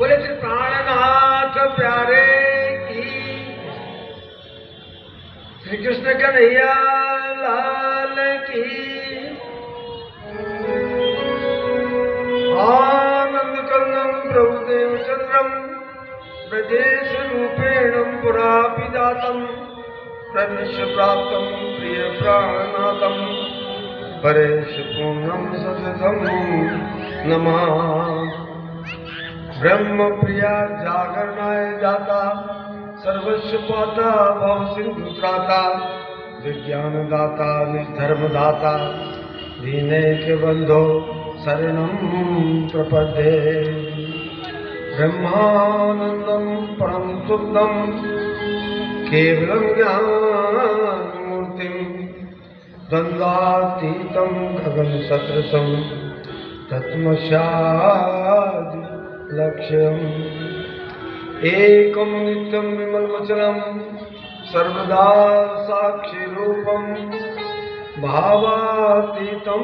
बोले श्री प्राणनाथ प्यारे की, श्री कृष्ण कन्हैया लाल की। आनंद कंदम प्रभुदेव चंद्रम ब्रजेश रूपेण पुरा पिजातम प्रविश प्राप्तम प्रिय प्राणनाथम परेश पूर्णम सततम नमः। ब्रह्म प्रिया जागरणाय जाता सर्वस्व पाता भव सिंधु त्राता विज्ञान दाता निर्धर्म दाता दीनैक बंधो शरणं प्रपद्ये। ब्रह्मानंदं परम सुखदं केवलं ज्ञानमूर्तिं द्वन्द्वातीतं गगन सदृशं तत्मस्यादि लक्ष्यम् एकं नित्यं विमलमचलं सर्वदा साक्षिरूपं भावातीतं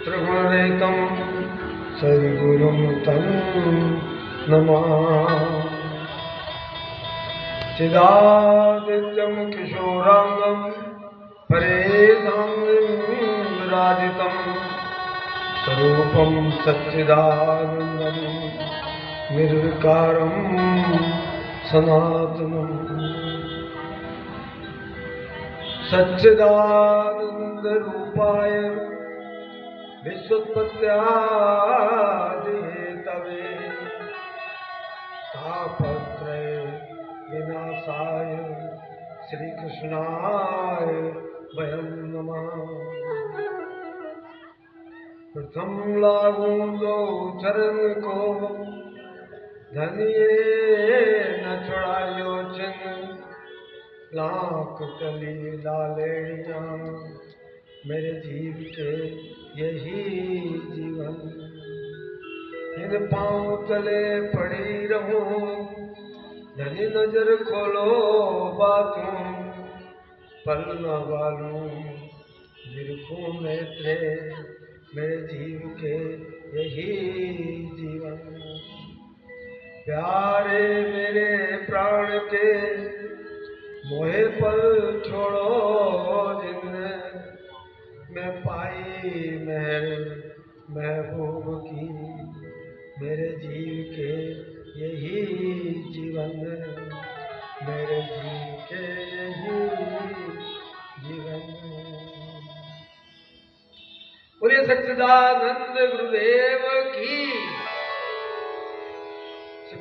त्रिगुणरहितं सद्गुरुं तं नमामि। चिदादित्यं किशोरांगं परेशानं विराजितं स्वरूपं सच्चिदानन्दं निर्विकारं सनातनं। सच्चिदानन्दरूपाय विश्वोत्पत्त्यादिहेतवे तापत्रय विनाशाय श्रीकृष्णाय वयं नमः। प्रथम लागू दो चरण को धनिये न छुड़ायो चिन्ह लाख कली लालेड़िया मेरे जीव के यही जीवन। इन पाँव तले पड़ी रहूं धनी नजर खोलो बातूं पल न बालूं निरखूं नेत्रे मेरे जीव के यही जीवन। प्यारे मेरे प्राण के मोहे पर छोड़ो जिनने मैं पाई महर महबूब की मेरे जीव के यही जीवन। मेरे जीव के यही जीवन। बोलिए सच्चिदानंद गुरुदेव की,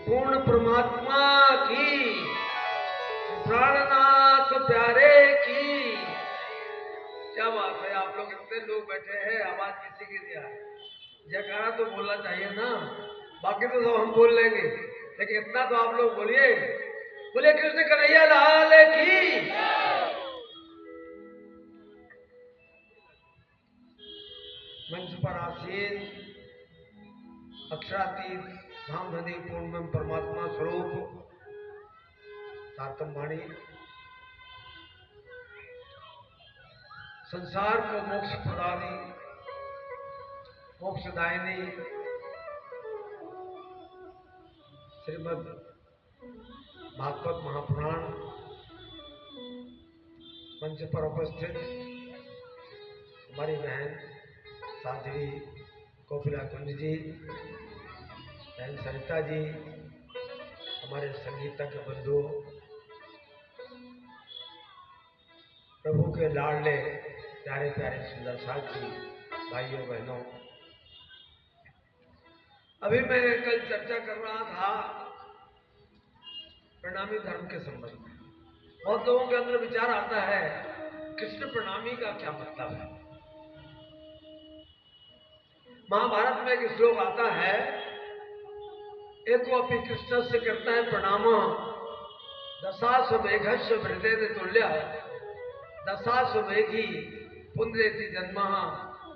पूर्ण परमात्मा की, प्राणनाथ प्यारे की। क्या बात है, आप लोग इतने लोग बैठे हैं, आवाज किसी की नहीं आ रही। जयकारा तो बोलना चाहिए ना, बाकी तो सब हम बोल लेंगे, लेकिन इतना तो आप लोग बोलिए। बोलिए कृष्ण कन्हैया लाल की। मंच पर आसीन अक्षरातीत धाम धनी पूर्ण परमात्मा स्वरूप तारतम वाणी, संसार को मोक्ष प्रदानी मोक्षदायिनी श्रीमद् भागवत महापुराण मंच पर उपस्थित हमारी बहन साध्वी कोकिला कुंज जी, बहन सरिता जी, हमारे संगीतज्ञ बंधु, प्रभु के लाडले प्यारे प्यारे सुंदर साथी, भाइयों बहनों। अभी मैं कल चर्चा कर रहा था प्रणामी धर्म के संबंध में। बहुत लोगों के अंदर विचार आता है कृष्ण प्रणामी का क्या मतलब है। महाभारत में एक श्लोक आता है, एको अपि कृष्णस्य करता है प्रणाम दशासु मेघस्य वृतेन तुल्य दशासु मेघी पुनरेति जन्म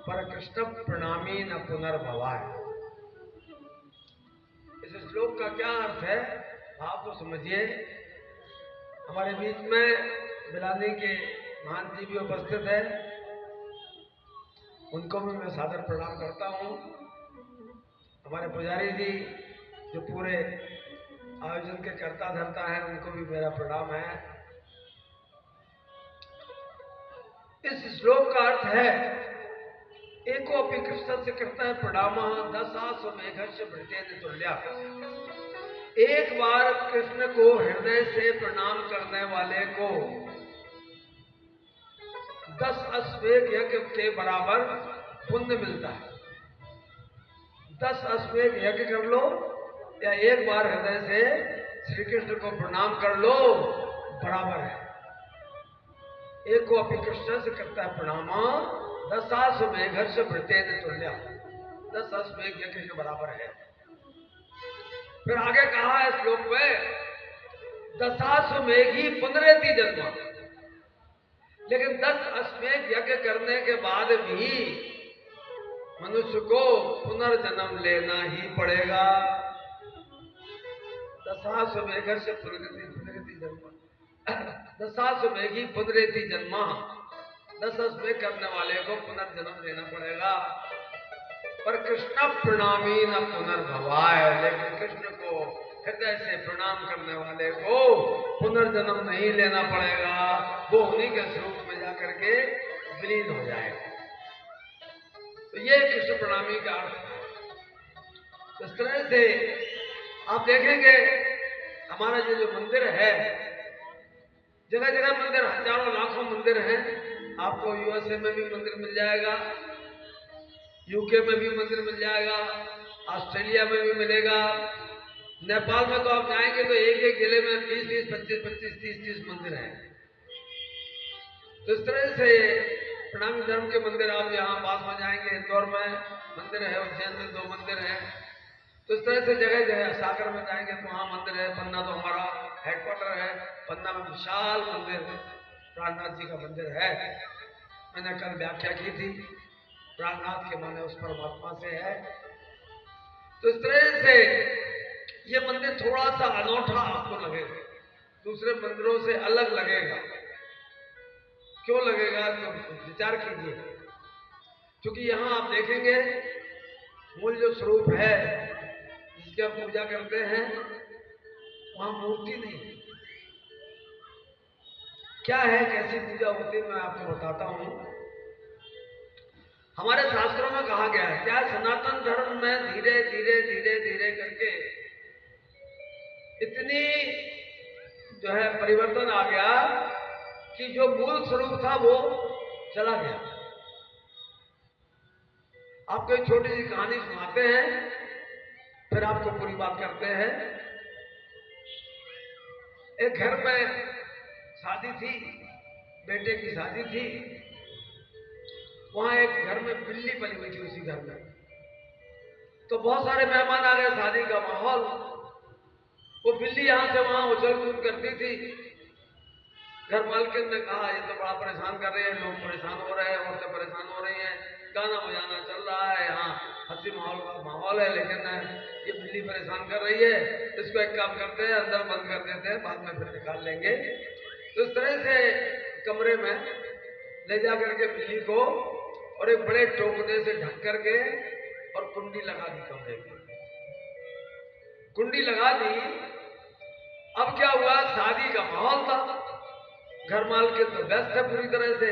पर कृष्ण प्रणामी न पुनर्भवाय। इस श्लोक का क्या अर्थ है आप तो समझिए। हमारे बीच में बिलानी के महान जी भी उपस्थित है, उनको भी मैं सादर प्रणाम करता हूँ। हमारे पुजारी जी जो पूरे आयोजन के कर्ता धर्ता हैं उनको भी मेरा प्रणाम है। इस श्लोक का अर्थ है एको अपि कृष्ण से करता है प्रणाम दशास मेघस्य भृतेन तुल्या। एक बार कृष्ण को हृदय से प्रणाम करने वाले को 10 अश्वमेध यज्ञ के बराबर पुण्य मिलता है। 10 अश्वमेध यज्ञ कर लो या एक बार हृदय से श्री कृष्ण को प्रणाम कर लो, बराबर है। एक को अपनी कृष्ण से करता है प्रणाम दशाश्वमेघ से भृतेन तुल्या, 10 अश्वमेध यज्ञ के बराबर है। फिर आगे कहा है श्लोक में दशाश्वमेघी पुनरेति जन्म, लेकिन 10 अश्वमेध यज्ञ करने के बाद भी मनुष्य को पुनर्जन्म लेना ही पड़ेगा। दशाश्वमेघ से पुनरेति जन्म, दशाश्वमेघी पुनरेति जन्म, 10 अश्वमेध करने वाले को पुनर्जन्म लेना पड़ेगा। पर कृष्ण प्रणामी न पुनर्भवाय, लेकिन कृष्ण को हृदय से प्रणाम करने वाले को पुनर्जन्म नहीं लेना पड़ेगा, वो उन्हीं के स्वरूप में जाकर के विलीन हो जाएगा। तो ये कृष्ण प्रणामी का अर्थ है। इस तरह से आप देखेंगे हमारा जो मंदिर है, जगह जगह मंदिर, हजारों लाखों मंदिर हैं। आपको यूएसए में भी मंदिर मिल जाएगा, यूके में भी मंदिर मिल जाएगा, ऑस्ट्रेलिया में भी मिलेगा, नेपाल में तो आप जाएंगे तो एक एक जिले में 20-20, 25-25, 30-30 मंदिर हैं। तो इस तरह से प्रणामी धर्म के मंदिर आप यहाँ पास में जाएंगे, इंदौर में मंदिर है, उज्जैन में 2 मंदिर हैं। तो इस तरह से जगह जगह, सागर में जाएंगे तो वहाँ मंदिर है, पन्ना तो हमारा हेडक्वार्टर है, पन्ना में विशाल मंदिर प्राणनाथ जी का मंदिर है। मैंने कल व्याख्या की थी, प्राणनाथ के माने उस परमात्मा से है। तो इस तरह से ये मंदिर थोड़ा सा अनोखा आपको लगेगा, दूसरे मंदिरों से अलग लगेगा। क्यों लगेगा तो विचार कीजिए, क्योंकि यहाँ आप देखेंगे मूल जो स्वरूप है जिसकी आप पूजा करते हैं, वहां मूर्ति नहीं है। क्या है, कैसी पूजा होती है, मैं आपको बताता हूं। हमारे शास्त्रों में कहा गया है, क्या सनातन धर्म में धीरे धीरे धीरे धीरे करके इतनी जो है परिवर्तन आ गया कि जो मूल स्वरूप था वो चला गया। आपको एक छोटी सी कहानी सुनाते हैं, फिर आपको पूरी बात करते हैं। एक घर में शादी थी, बेटे की शादी थी। वहां एक घर में बिल्ली पली हुई थी, उसी घर में। तो बहुत सारे मेहमान आ गए, शादी का माहौल। वो बिल्ली यहां से वहां उछल कूद करती थी। घर मालकिन ने कहा ये तो बड़ा परेशान कर रहे हैं, लोग परेशान हो रहे हैं, औरतें परेशान हो रही हैं, गाना बजाना चल रहा है, यहाँ हंसी माहौल का माहौल है, लेकिन ये बिल्ली परेशान कर रही है। इसको एक काम करते हैं, अंदर बंद कर देते हैं, बाद में फिर निकाल लेंगे। तो इस तरह से कमरे में ले जा करके बिल्ली को और एक बड़े टोकने से ढक करके और कुंडी लगा दी कमरे की। कुंडी लगा दी। अब क्या हुआ, शादी का माहौल था, घर मालकिन तो व्यस्त है पूरी तरह से,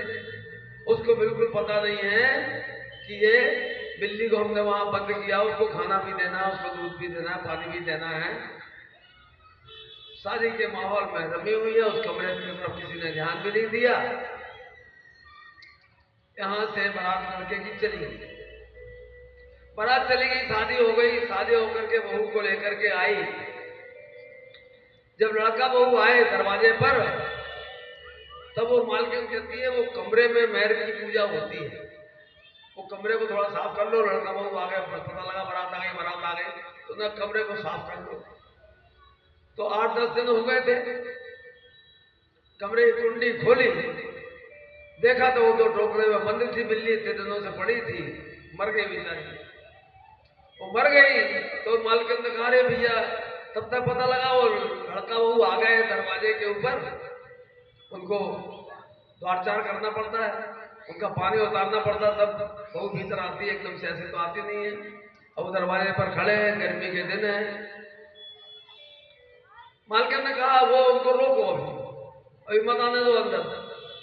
उसको बिल्कुल पता नहीं है कि ये बिल्ली को हमने वहां बंद किया, उसको खाना भी देना है, उसको दूध भी देना है, पानी भी देना है। शादी के माहौल में रमी हुई है, उस कमरे की तरफ किसी ने ध्यान भी नहीं दिया। यहां से बारात लड़के की चली गई, बारात चली गई, शादी हो गई। शादी होकर के बहू को लेकर के आई। जब लड़का बहू आए दरवाजे पर, तब वो मालकिन कहती है वो कमरे में मेहर की पूजा होती है, वो कमरे को थोड़ा साफ कर लो। लड़का बहू आ गए, पता लगा बारात आ गई, बारात आ गई, तो ना कमरे को साफ कर लो। तो 8-10 दिन हो गए थे। कमरे की कुंडी खोली, देखा तो वो 2 टोकरे में बंद थी बिल्ली, इतने दिनों से पड़ी थी, मर गई बेचारी। वो मर गई तो मालकिन ने कहा रे भैया, तब तक पता लगा वो लड़का बहू आ गए दरवाजे के ऊपर, उनको द्वारचार करना पड़ता है, उनका पानी उतारना पड़ता, तब बहू भीतर आती है, एकदम से ऐसे तो आती नहीं है। अब दरवाजे पर खड़े हैं, गर्मी के दिन है, मालकिन ने कहा वो उनको रोको, अभी मत आने दो अंदर,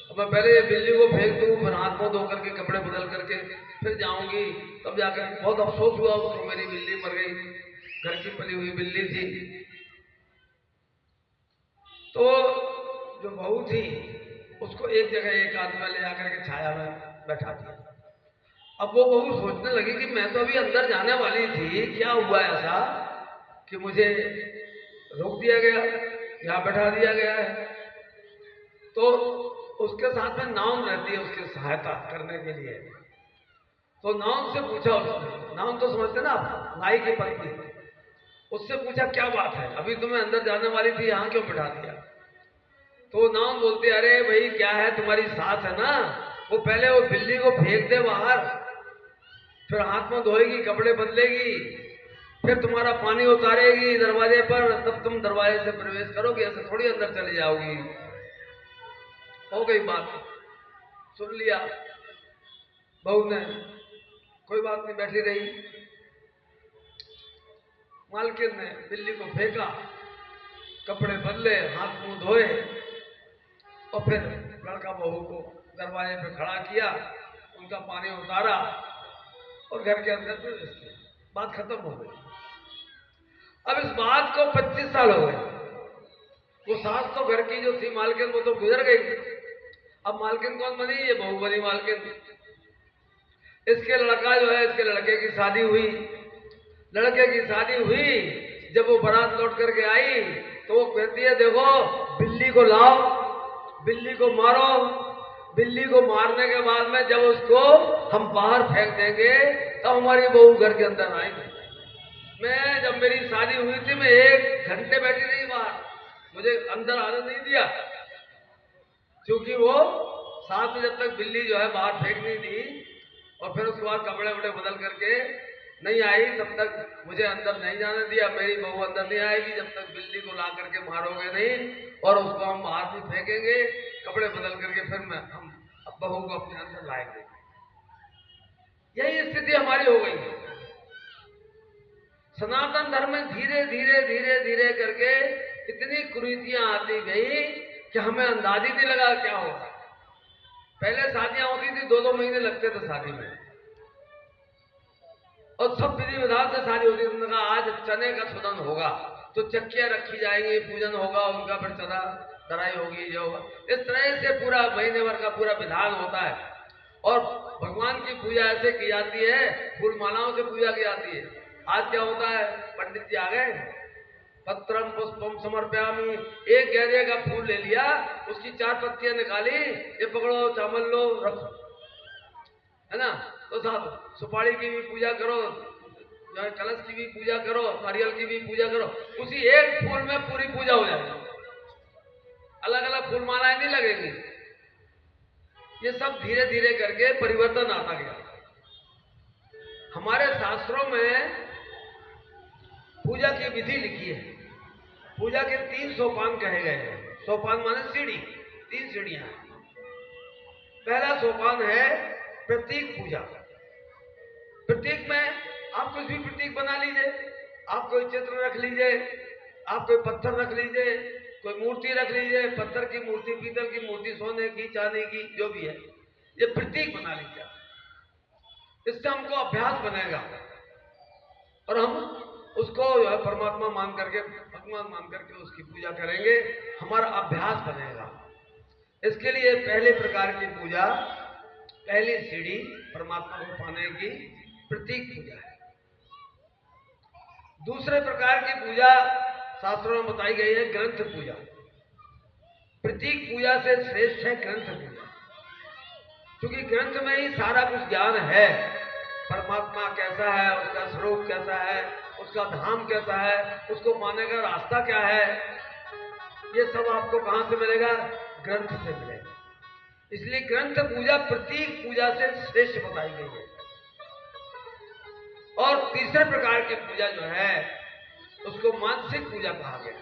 अब मैं पहले बिल्ली को फेंक दूं, फिर हाथ मुंह धो करके कपड़े बदल करके फिर जाऊंगी, तब जाकर बहुत अफसोस हुआ उसको, मेरी बिल्ली मर गई, घर की पली हुई बिल्ली थी। तो जो बहू थी उसको एक जगह एक आदमी ले जाकर के छाया में बैठा दिया। अब वो बहू सोचने लगी कि मैं तो अभी अंदर जाने वाली थी, क्या हुआ ऐसा कि मुझे रोक दिया गया, यहाँ बैठा दिया गया है। तो उसके साथ में नाउन रहती है उसकी सहायता करने के लिए। तो नाउन से पूछा उसने, नाउन तो समझते ना आप, नाई की पत्नी, उससे पूछा क्या बात है, अभी तुम्हें अंदर जाने वाली थी, यहाँ क्यों बैठा दिया? तो नाउन बोलते अरे भाई क्या है, तुम्हारी सास है ना, वो पहले वो बिल्ली को फेंक दे बाहर, फिर हाथ में धोएगी, कपड़े बदलेगी, फिर तुम्हारा पानी उतारेगी दरवाजे पर, तब तुम दरवाजे से प्रवेश करोगे, ऐसे थोड़ी अंदर चली जाओगी। हो गई बात, सुन लिया बहू ने, कोई बात नहीं, बैठी रही। मालकिन ने बिल्ली को फेंका, कपड़े बदले, हाथ मुंह धोए, और फिर लड़का बहू को दरवाजे पे खड़ा किया, उनका पानी उतारा और घर के अंदर प्रवेश किया। बात खत्म हो गई। अब इस बात को 25 साल हो गए। वो सास तो घर की जो थी मालकिन, वो तो गुजर गई। अब मालकिन कौन बनी? ये बहू बनी मालकिन। इसके लड़का जो है, इसके लड़के की शादी हुई। लड़के की शादी हुई, जब वो बारात लौट करके आई तो वो कहती है देखो बिल्ली को लाओ, बिल्ली को मारो, बिल्ली को मारने के बाद में जब उसको हम बाहर फेंक देंगे तो हमारी बहू घर के अंदर आएगी। मैं जब मेरी शादी हुई थी, मैं 1 घंटे बैठी रही बाहर, मुझे अंदर आने नहीं दिया, क्योंकि वो साथ में जब तक बिल्ली जो है बाहर फेंक नहीं दी और फिर उसके बाद कपड़े वपड़े बदल करके नहीं आई, तब तक मुझे अंदर नहीं जाने दिया। मेरी बहू अंदर नहीं आएगी जब तक बिल्ली को ला करके मारोगे नहीं, और उसको हम बाहर भी फेंकेंगे कपड़े बदल करके, फिर हम बहू को अपने अंदर लाएंगे। यही स्थिति हमारी हो गई है। सनातन धर्म में धीरे धीरे धीरे धीरे करके इतनी कुरीतियां आती गई कि हमें अंदाज ही नहीं लगा क्या होगा। पहले शादियां होती थी, 2-2 महीने लगते थे शादी में, और सब विधि विधान से शादी होती थी। कहा आज चने का सुदन होगा तो चक्कियां रखी जाएंगी, पूजन होगा उनका, फिर चना दराई होगी, जो होगा इस तरह से पूरा महीने भर का पूरा विधान होता है। और भगवान की पूजा ऐसे की जाती है, फूल मालाओं से पूजा की जाती है। आज क्या होता है, पंडित जी आ गए, पत्रम पुष्पम समर्पयामि, एक गेंदे का फूल ले लिया, उसकी 4 पत्तियां निकाली, ये पकड़ो, चावल लो, रखो, है ना। तो साहब सुपारी की भी पूजा करो, जो है कलश की भी पूजा करो, नारियल की भी पूजा करो, उसी एक फूल में पूरी पूजा हो जाएगी। अलग अलग फूल मालाएं नहीं लगेंगी। ये सब धीरे धीरे करके परिवर्तन आता गया। हमारे शास्त्रों में पूजा की विधि लिखी है। पूजा के 3 सोपान कहे गए हैं। सोपान माने सीढ़ी, 3 सीढ़ियां हैं। पहला सोपान है प्रतीक पूजा। प्रतीक में आप कुछ भी प्रतीक बना लीजिए, आप कोई चित्र रख लीजिए, आप कोई पत्थर रख लीजिए, कोई मूर्ति रख लीजिए, पत्थर की मूर्ति, पीतल की मूर्ति, सोने की, चांदी की, जो भी है, ये प्रतीक बना लीजिए। इससे हमको अभ्यास बनेगा और हम उसको परमात्मा मान करके, भगवान मान करके उसकी पूजा करेंगे, हमारा अभ्यास बनेगा। इसके लिए पहले प्रकार की पूजा, पहली सीढ़ी परमात्मा को पाने की प्रतीक पूजा है। दूसरे प्रकार की पूजा शास्त्रों में बताई गई है ग्रंथ पूजा। प्रतीक पूजा से श्रेष्ठ है ग्रंथ पूजा, क्योंकि ग्रंथ में ही सारा कुछ ज्ञान है। परमात्मा कैसा है, उसका स्वरूप कैसा है, उसका धाम कैसा है, उसको पाने का रास्ता क्या है, ये सब आपको कहां से मिलेगा? ग्रंथ से मिलेगा। इसलिए ग्रंथ पूजा प्रतीक पूजा से श्रेष्ठ बताई गई है। और तीसरे प्रकार की पूजा जो है उसको मानसिक पूजा कहा गया,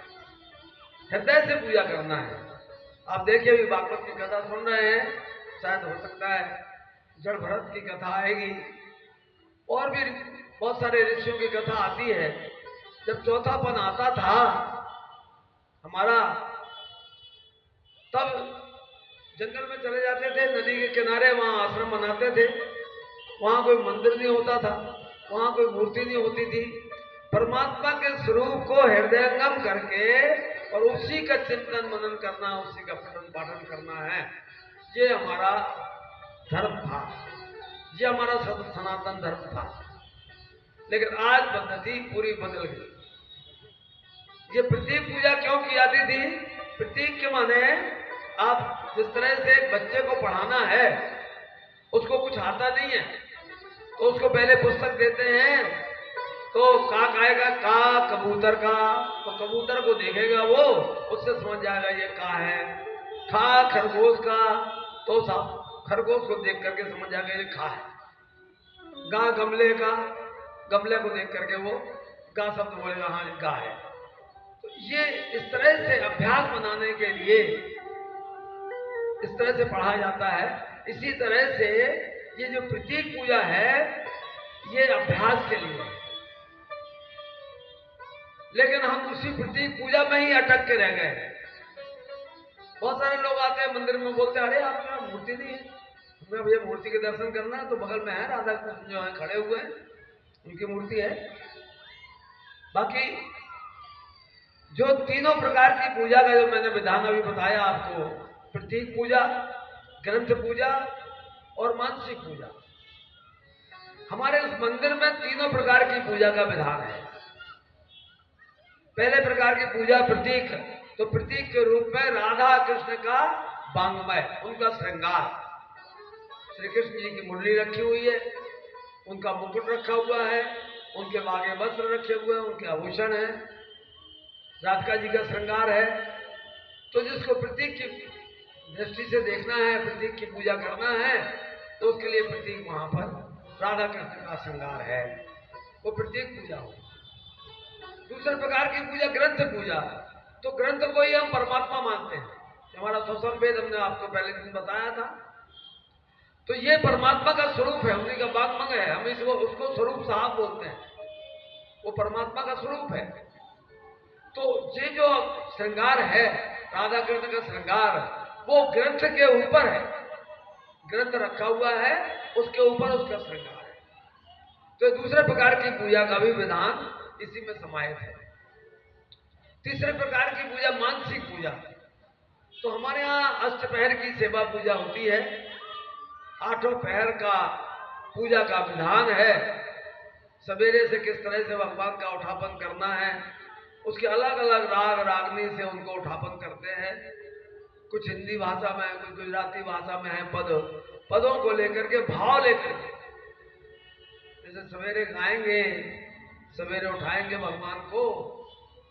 हृदय से पूजा करना है। आप देखिए अभी भागवत की कथा सुन रहे हैं, शायद हो सकता है जड़ भरत की कथा आएगी, और भी बहुत सारे ऋषियों की कथा आती है। जब चौथापन आता था हमारा तब जंगल में चले जाते थे, नदी के किनारे वहां आश्रम बनाते थे, वहां कोई मंदिर नहीं होता था, वहां कोई मूर्ति नहीं होती थी। परमात्मा के स्वरूप को हृदयंगम करके और उसी का चिंतन मनन करना, उसी का पठन पाठन करना है, ये हमारा धर्म था, ये हमारा सनातन धर्म था। लेकिन आज पद्धति पूरी बदल गई। ये प्रतीक पूजा क्यों की जाती थी? प्रतीक के माने आप जिस तरह से एक बच्चे को पढ़ाना है, उसको कुछ आता नहीं है तो उसको पहले पुस्तक देते हैं, तो का आएगा का कबूतर का, तो कबूतर को देखेगा वो, उससे समझ जाएगा ये का है। खा खरगोश का, तो खरगोश को देख करके समझ जाएगा ये खा है। गा गमले का, गमले को देख करके वो गा शब्द बोलेगा, हाँ ये गा है। तो ये इस तरह से अभ्यास बनाने के लिए इस तरह से पढ़ा जाता है। इसी तरह से ये जो प्रतीक पूजा है ये अभ्यास के लिए है। लेकिन हम उसी प्रतीक पूजा में ही अटक के रह गए। बहुत सारे लोग आते हैं मंदिर में, बोलते हैं अरे आपके यहाँ मूर्ति नहीं है, हमें भैया मूर्ति के दर्शन करना है। तो बगल में है राधा कृष्ण जो है खड़े हुए हैं, उनकी मूर्ति है। बाकी जो तीनों प्रकार की पूजा का जो मैंने विधान अभी बताया आपको, प्रतीक पूजा, ग्रंथ पूजा और मानसिक पूजा, हमारे उस मंदिर में तीनों प्रकार की पूजा का विधान है। पहले प्रकार की पूजा प्रतीक, तो प्रतीक के रूप में राधा कृष्ण का वांग्मय, उनका श्रृंगार, श्री कृष्ण जी की मुरली रखी हुई है, उनका मुकुट रखा हुआ है, उनके वागे वस्त्र रखे हुए हैं, उनके आभूषण है, राधिका जी का श्रृंगार है। तो जिसको प्रतीक की दृष्टि से देखना है, प्रतीक की पूजा करना है, तो उसके लिए प्रतीक वहां पर राधा कृष्ण का श्रृंगार है, वो प्रतीक पूजा हो। दूसरे प्रकार की पूजा ग्रंथ पूजा, तो ग्रंथ को ही हम परमात्मा मानते हैं। हमारा स्वसम वेद हमने आपको पहले दिन बताया था, तो ये परमात्मा का स्वरूप है, उन्हीं का वाग्मय है, हम इसको उसको स्वरूप साहब बोलते हैं, वो परमात्मा का स्वरूप है। तो ये जो श्रृंगार है राधा कृष्ण का श्रृंगार, वो ग्रंथ के ऊपर है, ग्रंथ रखा हुआ है, उसके ऊपर उसका श्रृंगार है। तो दूसरे प्रकार की पूजा का भी विधान इसी में समाहित है। तीसरे प्रकार की पूजा मानसिक पूजा, तो हमारे यहाँ अष्टपहर की सेवा पूजा होती है, आठों पहर का पूजा का विधान है। सवेरे से किस तरह से भगवान का उठापन करना है, उसके अलग अलग राग रागनी से उनको उठापन करते हैं। कुछ हिंदी भाषा में है, कुछ गुजराती भाषा में है, पदों को लेकर के, भाव लेकर के, जैसे सवेरे गाएंगे, सवेरे उठाएंगे भगवान को,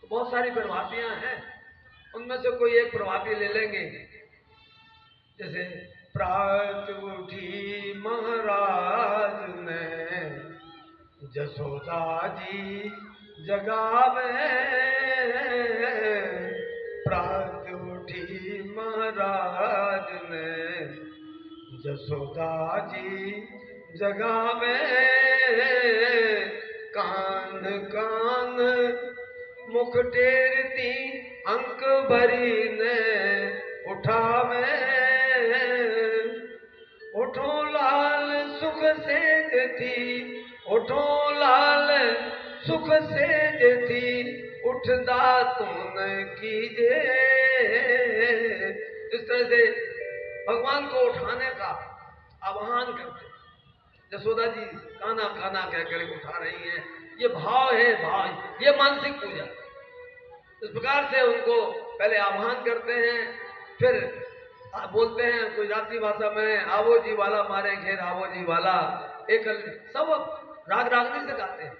तो बहुत सारी प्रभातियां हैं, उनमें से कोई एक प्रभाती ले लेंगे। जैसे प्रात उठी महाराज ने जसोदा जी जगावे, प्रात उठी महाराज ने जसोदा जी जगावे, कान कान मुख टेरती अंक भरी ने उठावे, उठो लाल सुख सेज थी, उठो लाल सुख सेज थी, उठदा तुम कीजे। इस तरह से भगवान को उठाने का आह्वान करते, जसोदा जी काना काना कहकर उठा रही हैं, ये भाव है, भाव, ये मानसिक पूजा। इस प्रकार से उनको पहले आह्वान करते हैं, फिर बोलते हैं गुजराती भाषा में, आवो जी वाला मारे घेर आवो जी वाला, एक सब राग रागनी से गाते हैं।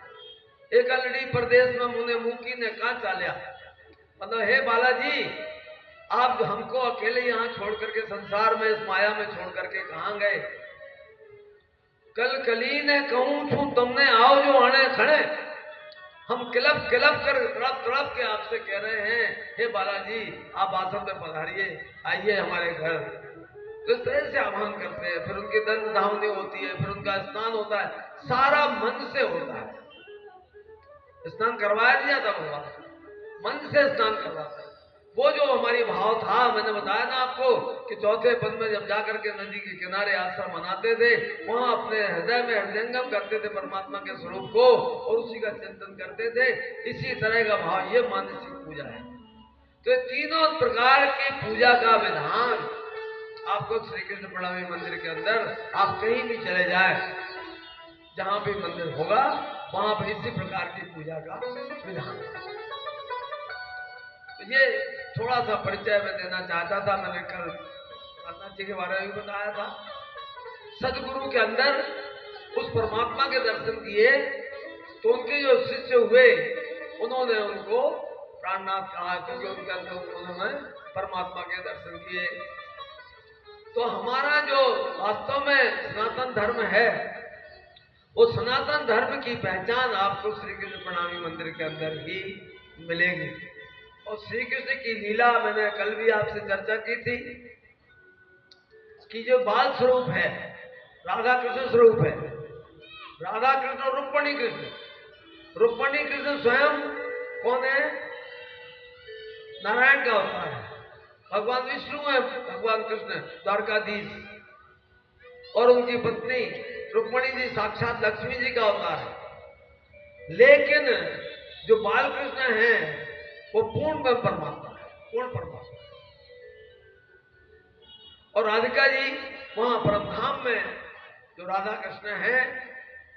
एक अलड़ी प्रदेश में मुने मुकी ने कहा चालिया, मतलब हे बालाजी, आप हमको अकेले यहाँ छोड़ करके, संसार में इस माया में छोड़ करके कहाँ गए? कल कली ने कहूं छू तुमने आओ जो आने खड़े, हम किलब किलब कर तड़प तड़प के आपसे कह रहे हैं, हे बालाजी आप आश्रम में पधारिए, आइए हमारे घर। तो इस तरह से आह्वान करते हैं, फिर उनकी दंड धावनी होती है, फिर उनका स्नान होता है, सारा मन से होता है। स्नान करवाया नहीं जाता भगवान, मन से स्नान करवाता है। वो जो हमारी भाव था, मैंने बताया ना आपको कि चौथे पद में जब जाकर के नदी के किनारे आश्रम बनाते थे, वहां अपने हृदय में हृदयंगम करते थे परमात्मा के स्वरूप को और उसी का चिंतन करते थे। इसी तरह का भाव ये मानसिक पूजा है। तो ये तीनों प्रकार की पूजा का विधान आपको श्री कृष्ण प्रणवी मंदिर के अंदर आप कहीं भी चले जाए, जहां भी मंदिर होगा वहां पर इसी प्रकार की पूजा का विधान। तो ये थोड़ा सा परिचय मैं देना चाहता था। मैंने कल नाथ जी के बारे में भी बताया था। सदगुरु के अंदर उस परमात्मा के दर्शन किए तो उनके जो शिष्य हुए उन्होंने उनको प्राणनाथ कहा, क्योंकि उनके अंदर उन्होंने परमात्मा के दर्शन किए। तो हमारा जो वास्तव में सनातन धर्म है, वो सनातन धर्म की पहचान आपको श्री कृष्ण प्रणामी मंदिर के अंदर ही मिलेगी। और श्री कृष्ण की लीला मैंने कल भी आपसे चर्चा की थी कि जो बाल स्वरूप है, राधा कृष्ण स्वरूप है, राधा कृष्ण और रुक्मणी कृष्ण। रुक्मणी कृष्ण स्वयं कौन है? नारायण का अवतार है, भगवान विष्णु है, भगवान कृष्ण द्वारकाधीश। और उनकी पत्नी रुक्मणी जी साक्षात लक्ष्मी जी का अवतार है। लेकिन जो बाल कृष्ण है वो पूर्ण परमात्मा है, पूर्ण परमात्मा। और राधिका जी वहां परमधाम में जो राधा कृष्ण है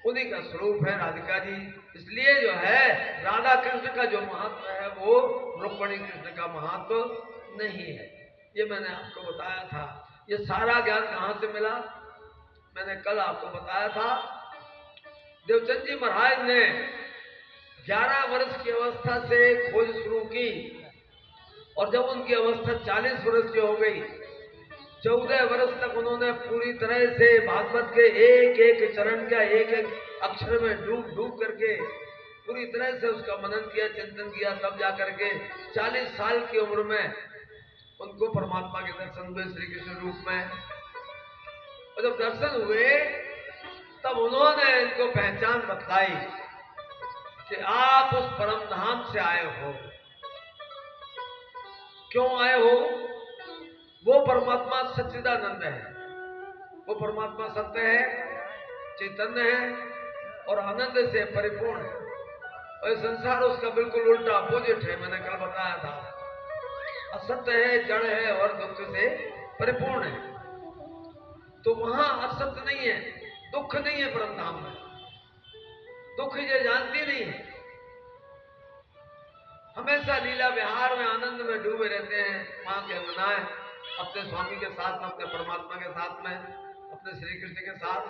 उन्हीं का स्वरूप है राधिका जी। इसलिए जो है राधा कृष्ण का जो महत्व है वो रुक्मणी कृष्ण का महत्व नहीं है। ये मैंने आपको बताया था। ये सारा ज्ञान कहां से मिला? मैंने कल आपको बताया था, देवचंद जी महाराज ने 11 वर्ष की अवस्था से खोज शुरू की और जब उनकी अवस्था 40 वर्ष की हो गई, 14 वर्ष तक उन्होंने पूरी तरह से भागवत के एक एक चरण का एक एक अक्षर में डूब डूब करके पूरी तरह से उसका मनन किया, चिंतन किया। तब जाकर के 40 साल की उम्र में उनको परमात्मा के दर्शन हुए श्री कृष्ण रूप में। और जब दर्शन हुए तब उन्होंने इनको पहचान बतलाई कि आप उस परम धाम से आए हो। क्यों आए हो? वो परमात्मा सच्चिदानंद है, वो परमात्मा सत्य है, चैतन्य है और आनंद से परिपूर्ण है। और संसार उसका बिल्कुल उल्टा अपोजिट है, मैंने कल बताया था। असत्य है, जड़ है और दुख से परिपूर्ण है। तो वहां असत्य नहीं है, दुख नहीं है परम धाम में। दुख ये जानती नहीं है, हमेशा लीला विहार में आनंद में डूबे रहते हैं। मां के मनाए अपने स्वामी के साथ में, अपने परमात्मा के साथ में, अपने श्री कृष्ण के साथ।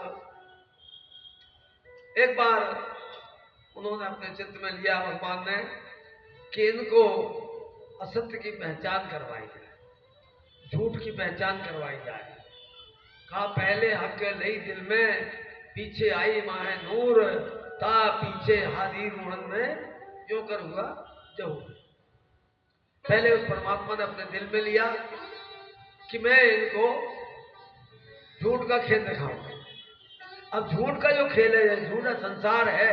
एक बार उन्होंने अपने चित्त में लिया भगवान ने कि इनको असत्य की पहचान करवाई जाए, झूठ की पहचान करवाई जाए। कहा पहले हक लई दिल में, पीछे आई माहे नूर, ता पीछे हादी रूहन में जो कर हुआ जो। पहले उस परमात्मा ने अपने दिल में लिया कि मैं इनको झूठ का खेल दिखाऊंगा। अब झूठ का जो खेल है, झूठा संसार है,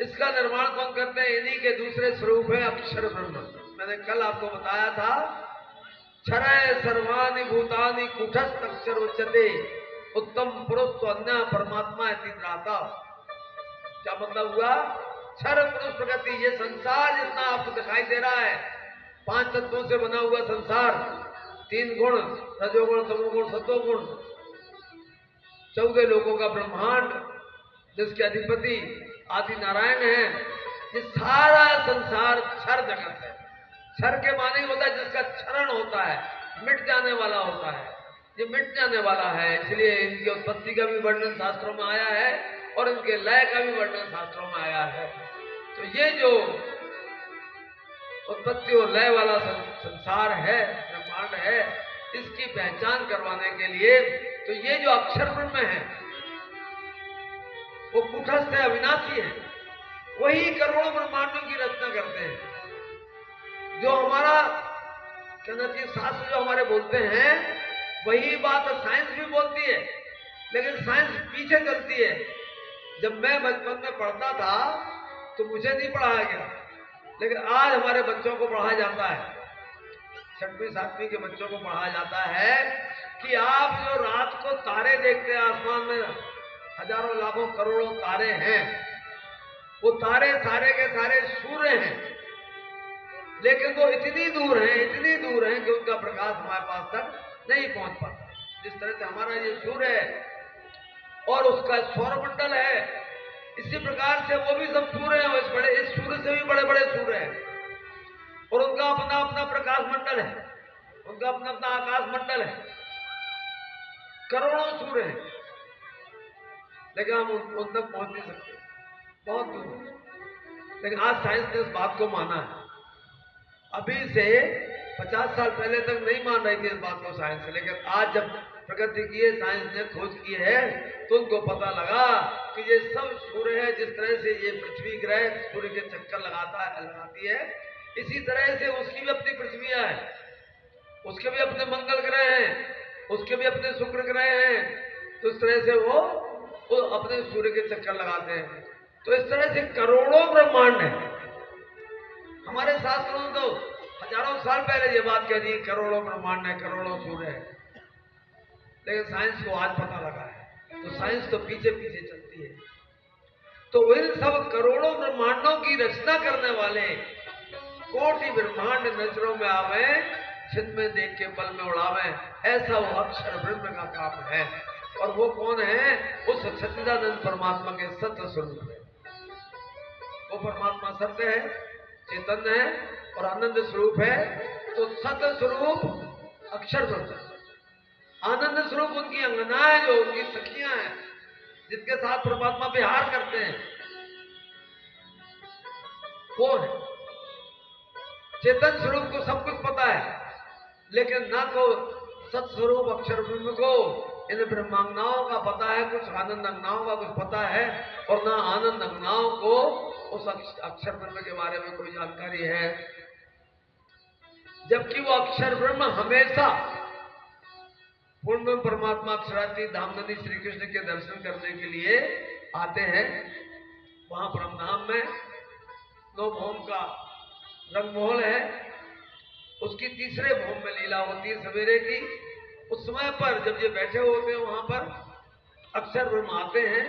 इसका निर्माण कौन करते हैं? इन्हीं के दूसरे स्वरूप है अक्षर ब्रह्म। मैंने कल आपको बताया था, क्षरय सर्वाणि भूतानि कुटस्थ अक्षर उच्यते, उत्तम पुरुष तो अन्य परमात्मा इति त्राता। क्या मतलब हुआ? क्षर पुरुष प्रगति। ये संसार जितना आपको दिखाई दे रहा है, 5 तत्वों से बना हुआ संसार, 3 गुण, रजोगुण, तमोगुण, सत्वगुण, 14 लोगों का ब्रह्मांड जिसके अधिपति आदि नारायण है, ये सारा संसार क्षर जगत है। क्षर के माने ही होता है जिसका क्षरण होता है, मिट जाने वाला होता है। ये मिट जाने वाला है, इसलिए इनकी उत्पत्ति का भी वर्णन शास्त्रों में आया है और इनके लय का भी वर्णन शास्त्रों में आया है। तो ये जो उत्पत्ति और लय वाला संसार है, ब्रह्मांड है, इसकी पहचान करवाने के लिए तो ये जो अक्षर ब्रह्म है वो कुटस्थ है, अविनाशी है। वही करोड़ों ब्रह्मांडों की रचना करते हैं। जो हमारा कहना चाहिए शास्त्र जो हमारे बोलते हैं वही बात साइंस भी बोलती है, लेकिन साइंस पीछे चलती है। जब मैं बचपन में पढ़ता था तो मुझे नहीं पढ़ाया गया, लेकिन आज हमारे बच्चों को पढ़ाया जाता है छठवीं सातवीं के बच्चों को पढ़ाया जाता है कि आप जो रात को तारे देखते हैं, आसमान में हजारों लाखों करोड़ों तारे हैं, वो तारे सारे के सारे सूर्य हैं, लेकिन वो इतनी दूर हैं कि उनका प्रकाश हमारे पास तक नहीं पहुंच पाता। जिस तरह से हमारा ये सूर्य है और उसका सौरमंडल है, इसी प्रकार से वो भी सब सूर्य हैं, इस सूर्य से भी बड़े बड़े सूर्य हैं और उनका अपना अपना प्रकाश मंडल है, उनका अपना अपना आकाश मंडल है, करोड़ों सूर्य हैं, लेकिन हम उन तक पहुंच नहीं सकते, बहुत दूर। लेकिन आज साइंस ने इस बात को माना है। अभी से 50 साल पहले तक नहीं मान रही थी इस बात को साइंस, लेकिन आज जब प्रगति की है, साइंस ने खोज की है, तो उनको पता लगा कि ये सब सूर्य है। जिस तरह से ये पृथ्वी ग्रह सूर्य के चक्कर लगाती है, इसी तरह से उसकी भी अपनी पृथ्वियां है, उसके भी अपने मंगल ग्रह हैं, उसके भी अपने शुक्र ग्रह हैं। तो इस तरह से वो अपने सूर्य के चक्कर लगाते हैं। तो इस तरह से करोड़ों ब्रह्मांड है। हमारे शास्त्रों ने तो हजारों साल पहले ये बात कह दी, करोड़ों ब्रह्मांड है, करोड़ों सूर्य है, लेकिन साइंस को आज पता लगा है। तो साइंस तो पीछे पीछे चलती है। तो इन सब करोड़ों ब्रह्मांडों की रचना करने वाले कोटि ब्रह्मांड नजरों में आवे, छिन में देख के पल में उड़ावे, ऐसा वो अक्षर ब्रह्म का काम है। और वो कौन है? उस सच्चिदानंद परमात्मा के सत्य स्वरूप है। वो परमात्मा सत्य है, चैतन्य है और आनंद स्वरूप है। तो सत्य स्वरूप अक्षर ब्रह्म, आनंद स्वरूप उनकी अंगनाएं, जो उनकी सखियां हैं, जिसके साथ परमात्मा विहार करते हैं, वो है। चेतन स्वरूप को सब कुछ पता है, लेकिन ना तो सत्स्वरूप अक्षर ब्रह्म को इन ब्रह्मांगनाओं का पता है, कुछ आनंद अंगनाओं का कुछ पता है, और ना आनंद अंगनाओं को उस अक्षर ब्रह्म के बारे में कोई जानकारी है। जबकि वो अक्षर ब्रह्म हमेशा पूर्ण परमात्मा अक्षरातीत धामनदी श्री कृष्ण के दर्शन करने के लिए आते हैं। वहां ब्रह्मधाम में 9 भौम का रंगमहल है, उसकी तीसरे भौम में लीला होती है सवेरे की। उस समय पर जब ये बैठे होते हैं, वहां पर अक्षर ब्रह्म आते हैं,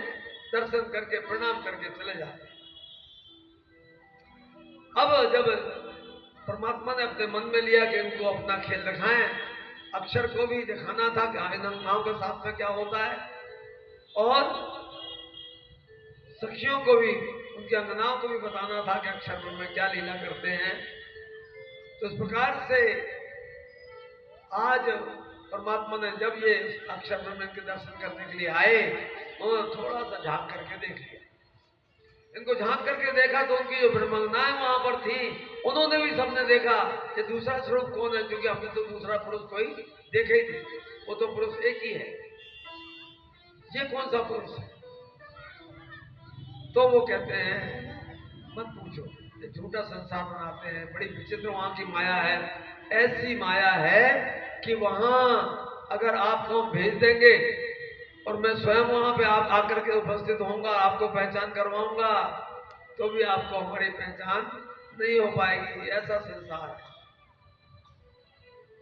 दर्शन करके प्रणाम करके चले जाते हैं। अब जब परमात्मा ने अपने मन में लिया कि इनको अपना खेल दिखाएं, अक्षर को भी दिखाना था कि इन अंगनाओं के साथ में क्या होता है, और सखियों को भी, उनकी अंगनाओं को भी बताना था कि अक्षर ब्रह्म में क्या लीला करते हैं। तो इस प्रकार से आज परमात्मा ने जब ये अक्षर ब्रह्म के दर्शन करने के लिए आए, उन्होंने थोड़ा सा झांक करके देख लिया। इनको झांक करके देखा तो उनकी जो ब्रह्मांगनाएं वहां पर थी, उन्होंने भी सबने देखा कि दूसरा स्वरूप कौन है, क्योंकि हमने तो दूसरा पुरुष कोई देखे ही नहीं, वो तो पुरुष एक ही है, ये कौन सा पुरुष है? तो वो कहते हैं मत पूछो, ये झूठा संसार बनाते हैं, बड़ी विचित्र वहां की माया है। ऐसी माया है कि वहां अगर आपको भेज देंगे और मैं स्वयं वहां पे आप आकर के उपस्थित होऊंगा, आपको पहचान करवाऊंगा, तो भी आपको हमारी पहचान नहीं हो पाएगी। ऐसा संसार है।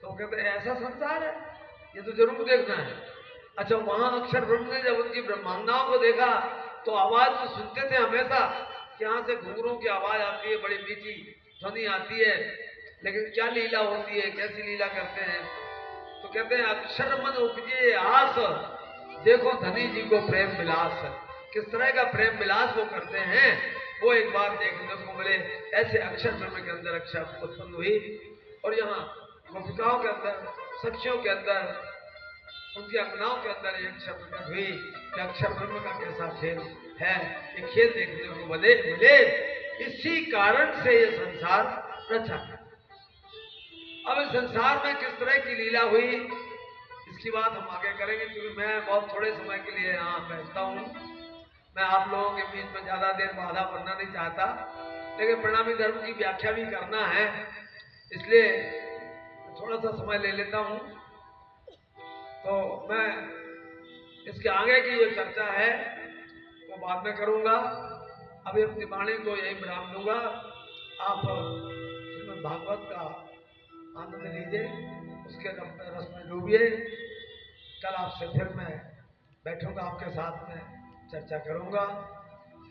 तो कहते हैं ऐसा संसार है, ये तो जरूर देखना है। अच्छा, वहां अक्षर ब्रह्म ने जब उनकी ब्रह्मांगनाओं को देखा तो आवाज तो सुनते थे हमेशा कि यहां से घुंघरूं की आवाज आती है, बड़ी मीठी ध्वनि आती है, लेकिन क्या लीला होती है, कैसी लीला करते हैं। तो कहते हैं अक्षर मन उपजे आस, देखो धनी जी को प्रेम विलास। किस तरह का प्रेम विलास वो करते हैं, वो एक बार देखने को मिले। ऐसे अक्षर ब्रह्म के अंदर अक्षर उत्पन्न हुई, और यहाँ गोपिकाओं के अंदर, सखियों के अंदर, उनकी अंगनाओं के अंदर एक अक्षर प्रकट हुई कि अक्षर ब्रह्म का कैसा खेल है, ये खेल देखने को मिले। इसी कारण से ये संसार रचा। अब इस संसार में किस तरह की लीला हुई, इसकी बात हम आगे करेंगे, क्योंकि मैं बहुत थोड़े समय के लिए यहाँ बैठता हूँ। मैं आप लोगों के बीच में ज्यादा देर बाधा बनना नहीं चाहता, लेकिन प्रणामी धर्म की व्याख्या भी करना है, इसलिए थोड़ा सा समय ले लेता हूँ। तो मैं इसके आगे की जो चर्चा है वो बाद में करूंगा। अभी अपनी वाणी को यही विराम दूंगा। आप श्रीमद् भागवत का आनंद लीजिए, उसके रस में डूबिए। कल आपसे फिर मैं बैठूंगा, आपके साथ में चर्चा करूंगा।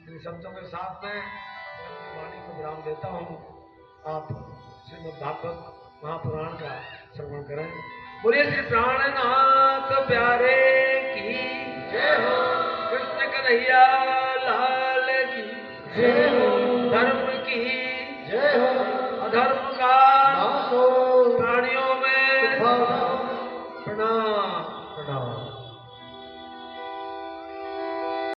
इन शब्दों के साथ में अपनी वाणी को विराम देता हूँ। आप श्रीमद् भागवत महापुराण का श्रवण करें। बोलिए श्री प्राणनाथ प्यारे की जय हो, कृष्ण कन्हैया लाल की जय हो, धर्म की जय हो, अधर्म का